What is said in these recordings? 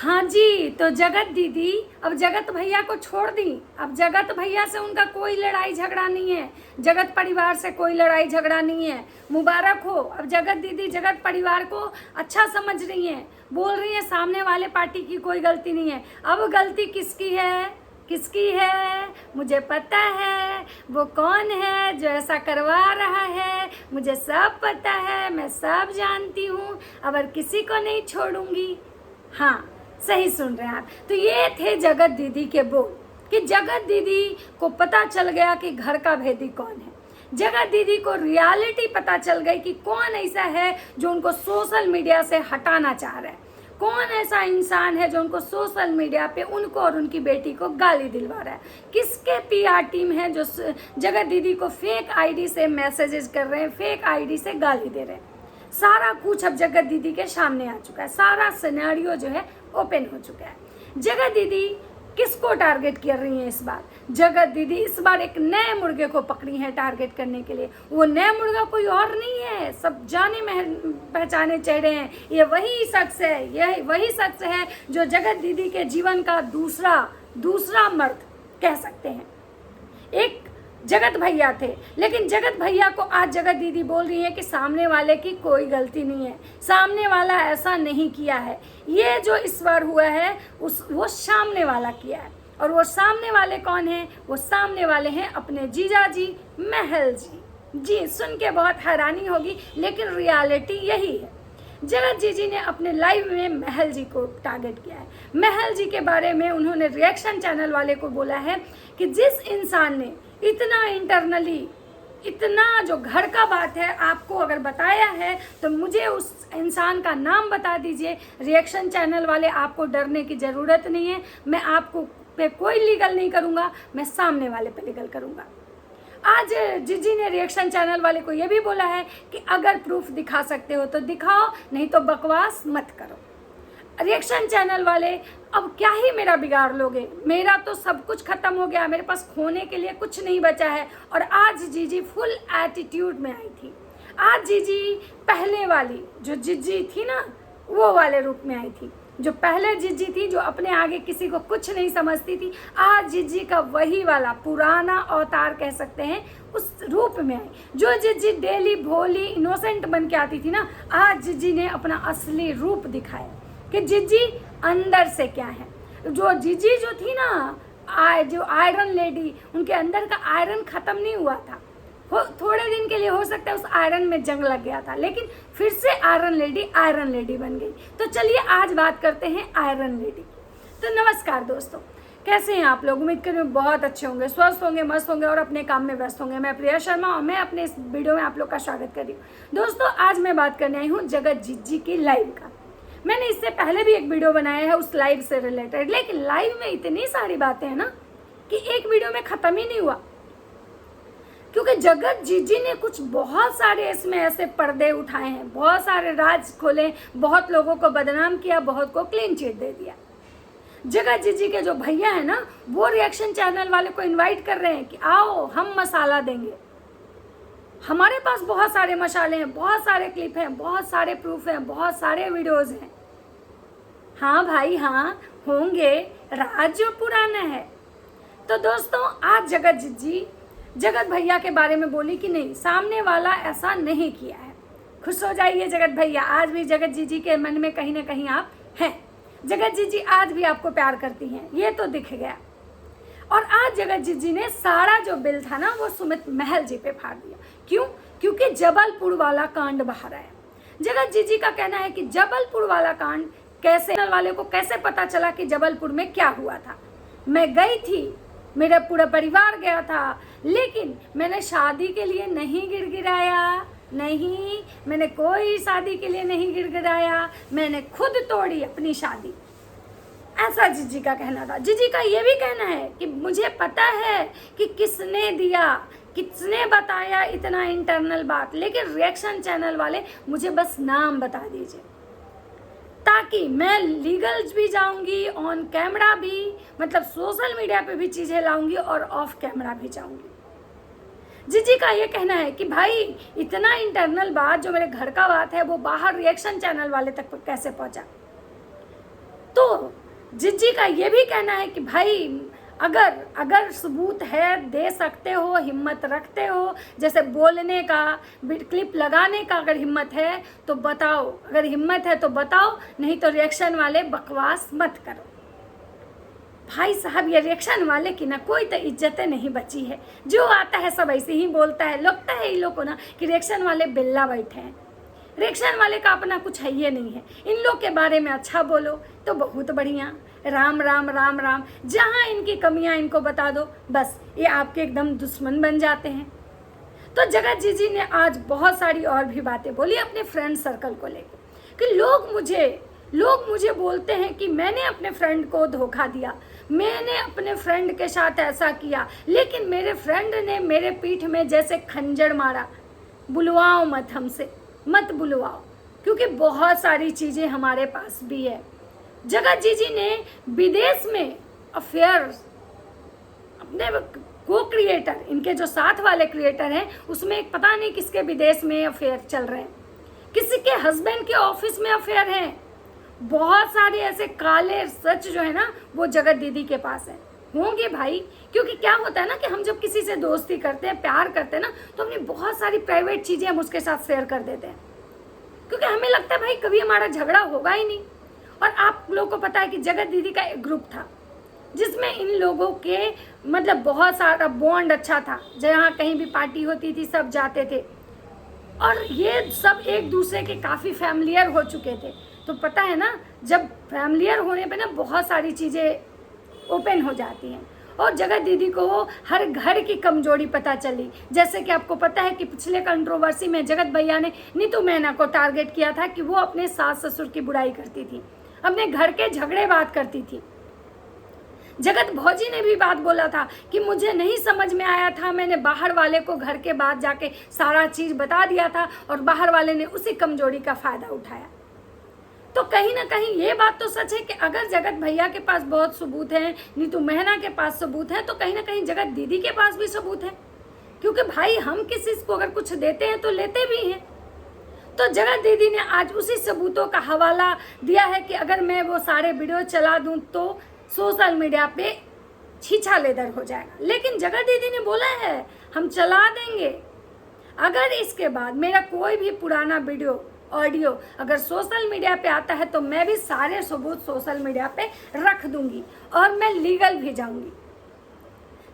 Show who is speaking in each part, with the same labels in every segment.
Speaker 1: हाँ जी, तो जगत दीदी अब जगत भैया को छोड़ दी। अब जगत भैया से उनका कोई लड़ाई झगड़ा नहीं है, जगत परिवार से कोई लड़ाई झगड़ा नहीं है। मुबारक हो। अब जगत दीदी जगत परिवार को अच्छा समझ रही हैं, बोल रही हैं सामने वाले पार्टी की कोई गलती नहीं है। अब गलती किसकी है? किसकी है? मुझे पता है वो कौन है जो ऐसा करवा रहा है। मुझे सब पता है, मैं सब जानती हूँ, अगर किसी को नहीं छोड़ूंगी। हाँ, सही सुन रहे हैं आप। तो ये थे जगत दीदी के बोल कि जगत दीदी को पता चल गया कि घर का भेदी कौन है। जगत दीदी को रियलिटी पता चल गई कि कौन ऐसा है जो उनको सोशल मीडिया से हटाना चाह रहा है, कौन ऐसा इंसान है जो उनको सोशल मीडिया पे उनको और उनकी बेटी को गाली दिलवा रहा है। किसके पीआर टीम है जो जगत दीदी को फेक आईडी से मैसेजेस कर रहे हैं, फेक आईडी से गाली दे रहे हैं। सारा कुछ अब जगत दीदी के सामने आ चुका है, सारा सिनेरियो जो है ओपन हो चुका है। जगत दीदी किसको टारगेट कर रही हैं इस बार? जगत दीदी इस बार एक नए मुर्गे को पकड़ी है टारगेट करने के लिए। वो नया मुर्गा कोई और नहीं है, सब जाने पहचाने चेहरे हैं। ये वही शख्स है, यह वही शख्स है जो जगत दीदी के जीवन का दूसरा मर्द कह सकते हैं। एक जगत भैया थे, लेकिन जगत भैया को आज जगत दीदी बोल रही है कि सामने वाले की कोई गलती नहीं है, सामने वाला ऐसा नहीं किया है। ये जो इस बार हुआ है वो सामने वाला किया है। और वो सामने वाले कौन हैं? वो सामने वाले हैं अपने जीजा जी महल जी। जी, सुन के बहुत हैरानी होगी, लेकिन रियलिटी यही है। जगत जी ने अपने लाइव में महल जी को टारगेट किया है। महल जी के बारे में उन्होंने रिएक्शन चैनल वाले को बोला है कि जिस इंसान ने इतना इंटरनली, इतना जो घर का बात है आपको अगर बताया है, तो मुझे उस इंसान का नाम बता दीजिए। रिएक्शन चैनल वाले, आपको डरने की ज़रूरत नहीं है। मैं आपको पे कोई लीगल नहीं करूँगा, मैं सामने वाले पे लीगल करूँगा। आज जीजी ने रिएक्शन चैनल वाले को ये भी बोला है कि अगर प्रूफ दिखा सकते हो तो दिखाओ, नहीं तो बकवास मत करो। रिएक्शन चैनल वाले, अब क्या ही मेरा बिगाड़ लोगे? मेरा तो सब कुछ खत्म हो गया, मेरे पास खोने के लिए कुछ नहीं बचा है। और आज जीजी फुल एटीट्यूड में आई थी। आज जीजी पहले वाली जो जीजी थी ना, वो वाले रूप में आई थी। जो पहले जीजी थी, जो अपने आगे किसी को कुछ नहीं समझती थी, आज जीजी का वही वाला पुराना अवतार कह सकते हैं, उस रूप में आई। जो जीजी डेली भोली इनोसेंट बन के आती थी ना, आज जीजी ने अपना असली रूप दिखाया कि जीजी अंदर से क्या है। जो जीजी जो थी ना, जो आयरन लेडी, उनके अंदर का आयरन खत्म नहीं हुआ था। थोड़े दिन के लिए हो सकता है उस आयरन में जंग लग गया था, लेकिन फिर से आयरन लेडी बन गई। तो चलिए आज बात करते हैं आयरन लेडी। तो नमस्कार दोस्तों, कैसे हैं आप लोग? उम्मीद कर रही हूँ बहुत अच्छे होंगे, स्वस्थ होंगे, मस्त होंगे और अपने काम में व्यस्त होंगे। मैं प्रिया शर्मा और मैं अपने इस वीडियो में आप लोग का स्वागत कर रही हूँ। दोस्तों, आज मैं बात करने आई हूँ जगत जीजी की लाइव का। मैंने इससे पहले भी एक वीडियो बनाया है उस लाइव से रिलेटेड, लेकिन लाइव में इतनी सारी बातें हैं ना कि एक वीडियो में ख़त्म ही नहीं हुआ। क्योंकि जगत जीजी ने कुछ बहुत सारे इसमें ऐसे पर्दे उठाए हैं, बहुत सारे राज खोले, बहुत लोगों को बदनाम किया, बहुत को क्लीन चिट दे दिया। जगत जीजी के जो भैया है ना, वो रिएक्शन चैनल वाले को इनवाइट कर रहे हैं कि आओ हम मसाला देंगे। हमारे पास बहुत सारे मसाले हैं, बहुत सारे क्लिप हैं, बहुत सारे प्रूफ हैं, बहुत सारे वीडियोस हैं। हाँ भाई हाँ, होंगे, राज जो पुराना है। तो दोस्तों, आज जगत जीजी जगत भैया के बारे में बोली कि नहीं, सामने वाला ऐसा नहीं किया है। खुश हो जाइए जगत भैया, आज भी जगत जीजी के मन में कहीं ना कहीं आप हैं। जगत जीजी आज भी आपको प्यार करती हैं, ये तो दिख गया। और आज जगत जीजी ने सारा जो बिल था ना, वो सुमित महल जी पे फाड़ दिया। क्यों? क्योंकि जबलपुर वाला कांड बाहर आया। जगत जीजी का कहना है कि जबलपुर वाला कांड कैसे, वाले को कैसे पता चला कि जबलपुर में क्या हुआ था। मैं गई थी, मेरा पूरा परिवार गया था, लेकिन मैंने शादी के लिए नहीं गिड़गिड़ाया। नहीं, मैंने कोई शादी के लिए नहीं गिड़गिड़ाया, मैंने खुद तोड़ी अपनी शादी। ऐसा जीजी का कहना था। जीजी का ये भी कहना है कि मुझे पता है कि किसने दिया, किसने बताया इतना इंटरनल बात, लेकिन रिएक्शन चैनल वाले मुझे बस नाम बता दीजिए, ताकि मैं लीगल भी जाऊंगी, ऑन कैमरा भी, मतलब सोशल मीडिया पे भी चीज़ें लाऊंगी और ऑफ कैमरा भी जाऊंगी। जीजी का ये कहना है कि भाई इतना इंटरनल बात जो मेरे घर का बात है, वो बाहर रिएक्शन चैनल वाले तक कैसे पहुंचा। तो जिज्जी का ये भी कहना है कि भाई अगर सबूत है, दे सकते हो, हिम्मत रखते हो, जैसे बोलने का, क्लिप लगाने का अगर हिम्मत है तो बताओ, अगर हिम्मत है तो बताओ, नहीं तो रिएक्शन वाले बकवास मत करो। भाई साहब, ये रिएक्शन वाले की ना कोई तो इज्जतें नहीं बची है, जो आता है सब ऐसे ही बोलता है। लगता है इन लोग को ना कि रिएक्शन वाले बिल्ला बैठे हैं, रिएक्शन वाले का अपना कुछ है ये नहीं है। इन लोग के बारे में अच्छा बोलो तो बहुत बढ़िया, राम राम राम राम, जहाँ इनकी कमियां इनको बता दो, बस ये आपके एकदम दुश्मन बन जाते हैं। तो जगत जीजी ने आज बहुत सारी और भी बातें बोली अपने फ्रेंड सर्कल को लेकर कि लोग मुझे बोलते हैं कि मैंने अपने फ्रेंड को धोखा दिया, मैंने अपने फ्रेंड के साथ ऐसा किया, लेकिन मेरे फ्रेंड ने मेरे पीठ में जैसे खंजर मारा। बुलवाओ मत, हमसे मत बुलवाओ, क्योंकि बहुत सारी चीज़ें हमारे पास भी है। जगत जीजी ने विदेश में अफेयर्स अपने को क्रिएटर, इनके जो साथ वाले क्रिएटर हैं, उसमें एक पता नहीं किसके विदेश में अफेयर चल रहे हैं, किसी के हस्बैंड के ऑफिस में अफेयर हैं। बहुत सारे ऐसे काले सच जो है ना, वो जगत दीदी के पास है, होंगे भाई। क्योंकि क्या होता है ना कि हम जब किसी से दोस्ती करते हैं, प्यार करते हैं ना, तो अपनी बहुत सारी प्राइवेट चीज़ें हम उसके साथ शेयर कर देते हैं, क्योंकि हमें लगता है भाई कभी हमारा झगड़ा होगा ही नहीं। और आप लोगों को पता है कि जगत दीदी का एक ग्रुप था जिसमें इन लोगों के मतलब बहुत सारा बॉन्ड अच्छा था, जहाँ कहीं भी पार्टी होती थी सब जाते थे, और ये सब एक दूसरे के काफ़ी फैमिलियर हो चुके थे। तो पता है ना, जब फैमिलियर होने पे ना बहुत सारी चीज़ें ओपन हो जाती हैं। और जगत दीदी को हर घर की कमजोरी पता चली। जैसे कि आपको पता है कि पिछले कंट्रोवर्सी में जगत भैया ने नीतू मैना को टारगेट किया था कि वो अपने सास ससुर की बुराई करती थी, अपने घर के झगड़े बात करती थी। जगत भौजी ने भी बात बोला था कि मुझे नहीं समझ में आया था, मैंने बाहर वाले को घर के बाद जाके सारा चीज़ बता दिया था और बाहर वाले ने उसी कमजोरी का फ़ायदा उठाया। तो कहीं ना कहीं ये बात तो सच है कि अगर जगत भैया के पास बहुत सबूत है, नीतू मेहना के पास सबूत है, तो कहीं ना कहीं जगत दीदी के पास भी सबूत है। क्योंकि भाई हम किसी को अगर कुछ देते हैं तो लेते भी हैं। तो जगत दीदी ने आज उसी सबूतों का हवाला दिया है कि अगर मैं वो सारे वीडियो चला दूं तो सोशल मीडिया पे छीछा लेदर हो जाएगा। लेकिन जगत दीदी ने बोला है हम चला देंगे, अगर इसके बाद मेरा कोई भी पुराना वीडियो ऑडियो अगर सोशल मीडिया पे आता है तो मैं भी सारे सबूत सोशल मीडिया पे रख दूंगी और मैं लीगल भी जाऊंगी।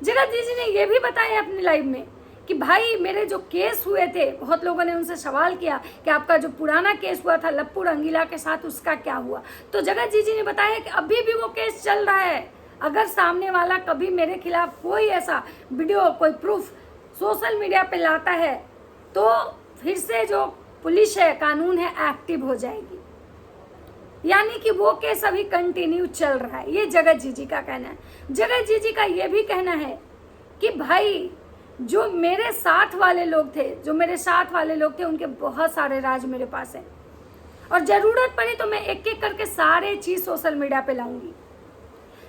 Speaker 1: जगत दीदी ने ये भी बताया अपनी लाइव में कि भाई मेरे जो केस हुए थे, बहुत लोगों ने उनसे सवाल किया कि आपका जो पुराना केस हुआ था लप्पू रंगीला के साथ, उसका क्या हुआ। तो जगत दीदी ने बताया कि अभी भी वो केस चल रहा है। अगर सामने वाला कभी मेरे खिलाफ कोई ऐसा वीडियो, कोई प्रूफ सोशल मीडिया पे लाता है तो फिर से जो पुलिस है, कानून है, एक्टिव हो जाएगी। यानी कि वो केस अभी कंटिन्यू चल रहा है, ये जगत जीजी का कहना है। जगत जीजी का ये भी कहना है कि भाई जो मेरे साथ वाले लोग थे, उनके बहुत सारे राज मेरे पास है और ज़रूरत पड़ी तो मैं एक एक करके सारे चीज़ सोशल मीडिया पे लाऊंगी।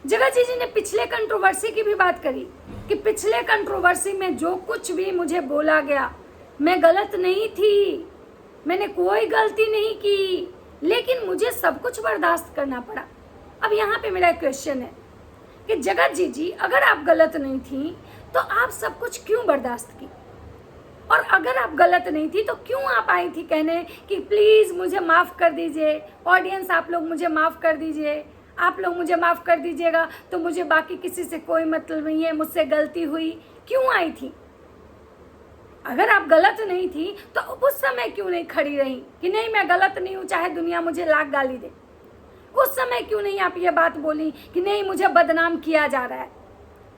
Speaker 1: जगत जीजी ने पिछले कंट्रोवर्सी की भी बात करी कि पिछले कंट्रोवर्सी में जो कुछ भी मुझे बोला गया, मैं गलत नहीं थी, मैंने कोई गलती नहीं की, लेकिन मुझे सब कुछ बर्दाश्त करना पड़ा। अब यहाँ पे मेरा क्वेश्चन है कि जगत जीजी अगर आप गलत नहीं थी तो आप सब कुछ क्यों बर्दाश्त की, और अगर आप गलत नहीं थी तो क्यों आप आई थी कहने कि प्लीज़ मुझे माफ़ कर दीजिए, ऑडियंस आप लोग मुझे माफ़ कर दीजिए, आप लोग मुझे माफ़ कर दीजिएगा, तो मुझे बाकी किसी से कोई मतलब नहीं है, मुझसे गलती हुई। क्यों आई थी? अगर आप गलत नहीं थी तो उस समय क्यों नहीं खड़ी रही कि नहीं मैं गलत नहीं हूँ, चाहे दुनिया मुझे लाख गाली दे। उस समय क्यों नहीं आप ये बात बोली कि नहीं मुझे बदनाम किया जा रहा है।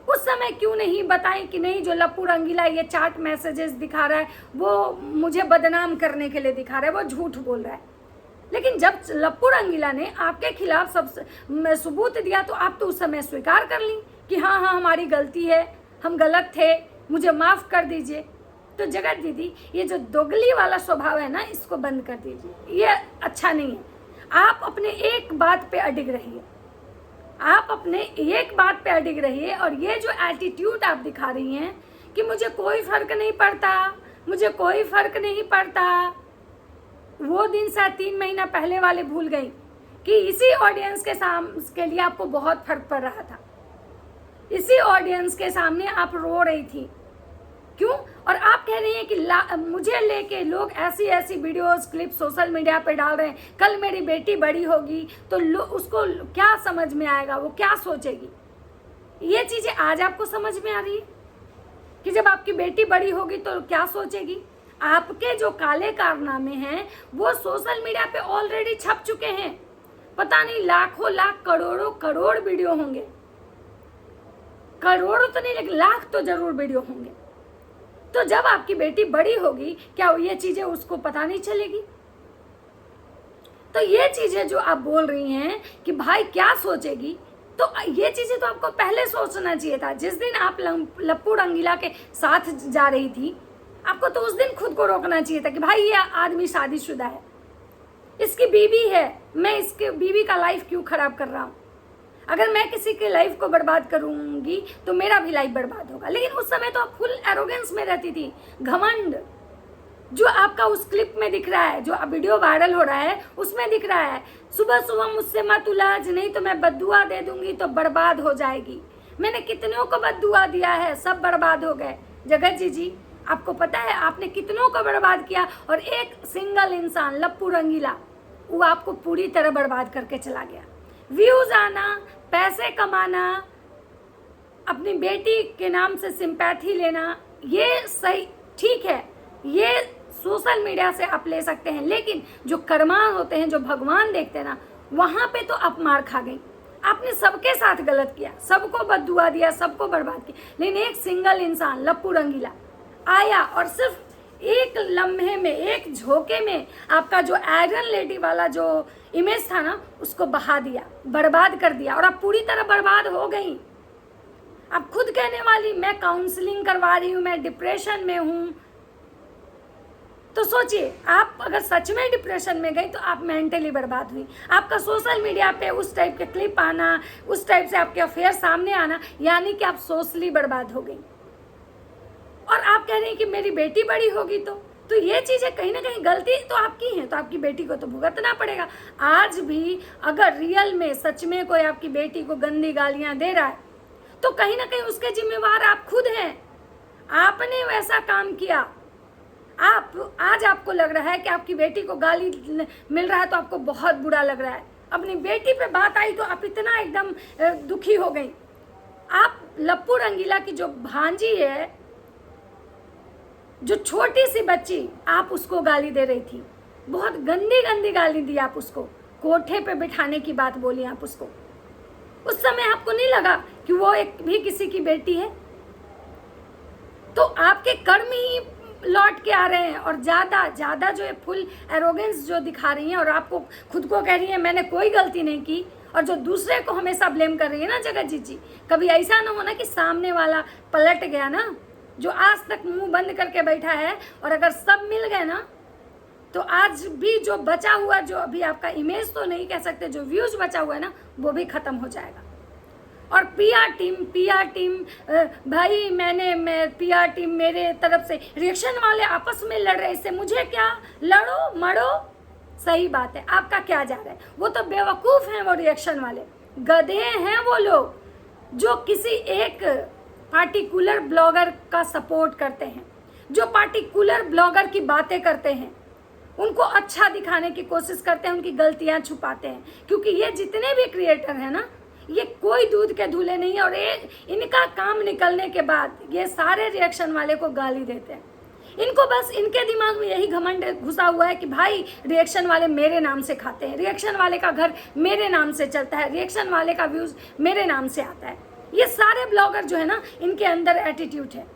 Speaker 1: उस समय क्यों नहीं बताएं कि नहीं जो लप्पू रंगीला ये चैट मैसेजेस दिखा रहा है वो मुझे बदनाम करने के लिए दिखा रहा है, वो झूठ बोल रहा है। लेकिन जब लप्पू रंगीला ने आपके खिलाफ सब सबूत दिया तो आप तो उस समय स्वीकार कर ली कि हाँ हमारी गलती है, हम गलत थे, मुझे माफ़ कर दीजिए। तो जगत दीदी ये जो दोगली वाला स्वभाव है ना, इसको बंद कर दीजिए, ये अच्छा नहीं है। आप अपने एक बात पे अडिग रहिए, आप अपने एक बात पे अडिग रहिए। और ये जो एटीट्यूड आप दिखा रही हैं कि मुझे कोई फ़र्क नहीं पड़ता, मुझे कोई फ़र्क नहीं पड़ता, वो दिन शायद 3 महीना पहले वाले भूल गई कि इसी ऑडियंस के लिए आपको बहुत फर्क पड़ रहा था, इसी ऑडियंस के सामने आप रो रही थी। क्यों? और आप कह रही हैं कि मुझे लेके लोग ऐसी ऐसी वीडियोस क्लिप सोशल मीडिया पे डाल रहे हैं, कल मेरी बेटी बड़ी होगी तो उसको क्या समझ में आएगा, वो क्या सोचेगी। ये चीज़ें आज आपको समझ में आ रही है कि जब आपकी बेटी बड़ी होगी तो क्या सोचेगी। आपके जो काले कारनामे हैं वो सोशल मीडिया पे ऑलरेडी छप चुके हैं, पता नहीं लाखों लाख करोड़ों करोड़ वीडियो होंगे, करोड़ों तो नहीं लेकिन लाख तो जरूर वीडियो होंगे। तो जब आपकी बेटी बड़ी होगी क्या ये चीजें उसको पता नहीं चलेगी? तो ये चीजें जो आप बोल रही हैं कि भाई क्या सोचेगी, तो ये चीजें तो आपको पहले सोचना चाहिए था। जिस दिन आप लप्पू रंगीला के साथ जा रही थी, आपको तो उस दिन खुद को रोकना चाहिए था कि भाई ये आदमी शादीशुदा है, इसकी बीवी है, मैं इसके बीवी का लाइफ क्यों खराब कर रहा हूँ। अगर मैं किसी के लाइफ को बर्बाद करूंगी तो मेरा भी लाइफ बर्बाद होगा। लेकिन उस समय तो आप फुल एरोगेंस में रहती थी, घमंड जो आपका उस क्लिप में दिख रहा है, जो वीडियो वायरल हो रहा है उसमें दिख रहा है, सुबह सुबह मुझसे मत उलझ, नहीं तो मैं बद्दुआ दे दूंगी तो बर्बाद हो जाएगी। मैंने कितनों को बद्दुआ दिया है, सब बर्बाद हो गए। जगत जी आपको पता है आपने कितनों को बर्बाद किया, और एक सिंगल इंसान लप्पू रंगीला वो आपको पूरी तरह बर्बाद करके चला गया। व्यूज आना, पैसे कमाना, अपनी बेटी के नाम से सिंपैथी लेना, ये सही ठीक है, ये सोशल मीडिया से आप ले सकते हैं। लेकिन जो कर्मान होते हैं, जो भगवान देखते हैं ना, वहां पे तो आप मार खा गई। आपने सबके साथ गलत किया, सबको बद्दुआ दिया, सबको बर्बाद किया। लेकिन एक सिंगल इंसान लप्पू रंगीला आया और सिर्फ एक लम्हे में, एक झोंके में आपका जो आयरन लेडी वाला जो इमेज था ना, उसको बहा दिया, बर्बाद कर दिया, और आप पूरी तरह बर्बाद हो गई। आप खुद कहने वाली मैं काउंसलिंग करवा रही हूँ, मैं डिप्रेशन में हूँ। तो सोचिए, आप अगर सच में डिप्रेशन में गई तो आप मेंटली बर्बाद हुई। आपका सोशल मीडिया पे उस टाइप के क्लिप आना, उस टाइप से आपके अफेयर सामने आना, यानी कि आप सोशली बर्बाद हो गई। और आप कह रही हैं कि मेरी बेटी बड़ी होगी तो ये चीज़ें कहीं ना कहीं गलती तो आपकी है, तो आपकी बेटी को तो भुगतना पड़ेगा। आज भी अगर रियल में सच में कोई आपकी बेटी को गंदी गालियां दे रहा है तो कहीं ना कहीं उसके जिम्मेवार आप खुद हैं। आपने वैसा काम किया। आप आज आपको लग रहा है कि आपकी बेटी को गाली मिल रहा है तो आपको बहुत बुरा लग रहा है। अपनी बेटी पे बात आई तो आप इतना एकदम दुखी हो गई। आप लप्पू रंगीला की जो भांजी है, जो छोटी सी बच्ची, आप उसको गाली दे रही थी, बहुत गंदी गंदी गाली दी आप उसको, कोठे पे बिठाने की बात बोली आप उसको। उस समय आपको नहीं लगा कि वो एक भी किसी की बेटी है? तो आपके कर्म ही लौट के आ रहे हैं। और ज्यादा जो है फुल एरोगेंस जो दिखा रही हैं, और आपको खुद को कह रही है मैंने कोई गलती नहीं की, और जो दूसरे को हमेशा ब्लेम कर रही है ना जगत जी, कभी ऐसा ना हो ना कि सामने वाला पलट गया ना, जो आज तक मुंह बंद करके बैठा है, और अगर सब मिल गए ना तो आज भी जो बचा हुआ, जो अभी आपका इमेज तो नहीं कह सकते, जो व्यूज बचा हुआ है ना, वो भी खत्म हो जाएगा। और पीआर टीम भाई मैं पीआर टीम मेरे तरफ से, रिएक्शन वाले आपस में लड़ रहे, इससे मुझे क्या, लड़ो मरो, सही बात है, आपका क्या जा रहा है। वो तो बेवकूफ हैं, वो रिएक्शन वाले गधे हैं वो लोग, जो किसी एक पार्टिकुलर ब्लॉगर का सपोर्ट करते हैं, जो पार्टिकुलर ब्लॉगर की बातें करते हैं, उनको अच्छा दिखाने की कोशिश करते हैं, उनकी गलतियां छुपाते हैं। क्योंकि ये जितने भी क्रिएटर हैं ना, ये कोई दूध के धुले नहीं है, और इनका काम निकलने के बाद ये सारे रिएक्शन वाले को गाली देते हैं। इनको बस, इनके दिमाग में यही घमंड घुसा हुआ है कि भाई रिएक्शन वाले मेरे नाम से खाते हैं, रिएक्शन वाले का घर मेरे नाम से चलता है, रिएक्शन वाले का व्यूज मेरे नाम से आता है। ये सारे ब्लॉगर जो है ना, इनके अंदर एटीट्यूड है।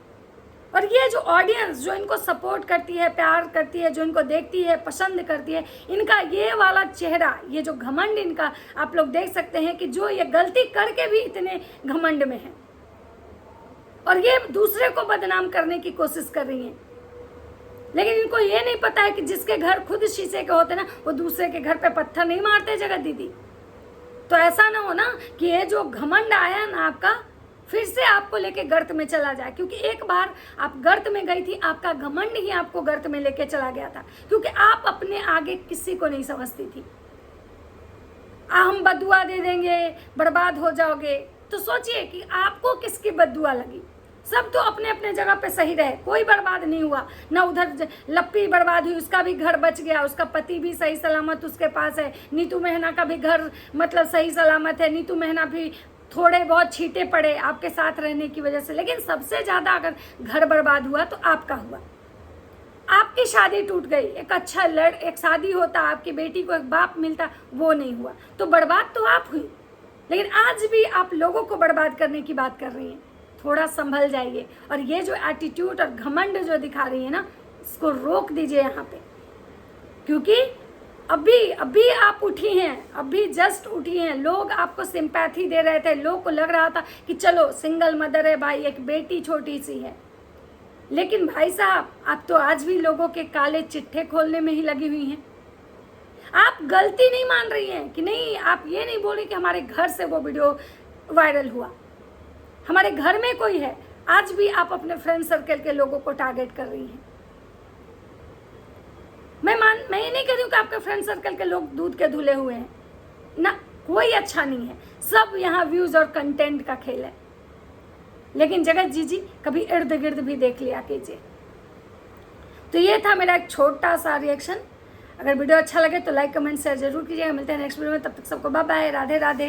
Speaker 1: और ये जो ऑडियंस जो इनको सपोर्ट करती है, प्यार करती है, जो इनको देखती है, पसंद करती है, इनका ये वाला चेहरा, ये जो घमंड इनका, आप लोग देख सकते हैं कि जो ये गलती करके भी इतने घमंड में है, और ये दूसरे को बदनाम करने की कोशिश कर रही हैं। लेकिन इनको ये नहीं पता है कि जिसके घर खुद शीशे के होते ना, वो दूसरे के घर पे पत्थर नहीं मारते जगत दीदी। तो ऐसा ना हो ना कि ये जो घमंड आया ना आपका, फिर से आपको लेके गर्त में चला जाए। क्योंकि एक बार आप गर्त में गई थी, आपका घमंड ही आपको गर्त में लेके चला गया था, क्योंकि आप अपने आगे किसी को नहीं समझती थी। हम बदुआ दे देंगे, बर्बाद हो जाओगे। तो सोचिए कि आपको किसकी बदुआ लगी। सब तो अपने अपने जगह पे सही रहे, कोई बर्बाद नहीं हुआ ना। उधर लप्पी बर्बाद हुई, उसका भी घर बच गया, उसका पति भी सही सलामत उसके पास है। नीतू मेहना का भी घर मतलब सही सलामत है। नीतू मेहना भी थोड़े बहुत छींटे पड़े आपके साथ रहने की वजह से, लेकिन सबसे ज़्यादा अगर घर बर्बाद हुआ तो आपका हुआ। आपकी शादी टूट गई, एक शादी होता, आपकी बेटी को एक बाप मिलता, वो नहीं हुआ, तो बर्बाद तो आप हुई। लेकिन आज भी आप लोगों को बर्बाद करने की बात कर रही हैं। थोड़ा संभल जाइए, और ये जो एटीट्यूड और घमंड जो दिखा रही है ना, इसको रोक दीजिए यहाँ पे। क्योंकि अभी आप उठी हैं, अभी जस्ट उठी हैं। लोग आपको सिंपैथी दे रहे थे, लोग को लग रहा था कि चलो सिंगल मदर है भाई, एक बेटी छोटी सी है। लेकिन भाई साहब, आप तो आज भी लोगों के काले चिट्ठे खोलने में ही लगी हुई हैं। आप गलती नहीं मान रही हैं कि नहीं, आप ये नहीं बोल रही कि हमारे घर से वो वीडियो वायरल हुआ, हमारे घर में कोई है। आज भी आप अपने फ्रेंड सर्कल के लोगों को टारगेट कर रही हैं। मैं ये नहीं कह रही हूँ कि आपके फ्रेंड सर्कल के लोग दूध के धुले हुए हैं ना, कोई अच्छा नहीं है। सब यहाँ व्यूज और कंटेंट का खेल है। लेकिन जगत जी कभी इर्द गिर्द भी देख लिया कीजिए। तो ये था मेरा एक छोटा सा रिएक्शन। अगर वीडियो अच्छा लगे तो लाइक कमेंट शेयर जरूर कीजिएगा। मिलते हैं नेक्स्ट वीडियो में, तब तक सबको बाय बाय, राधे राधे।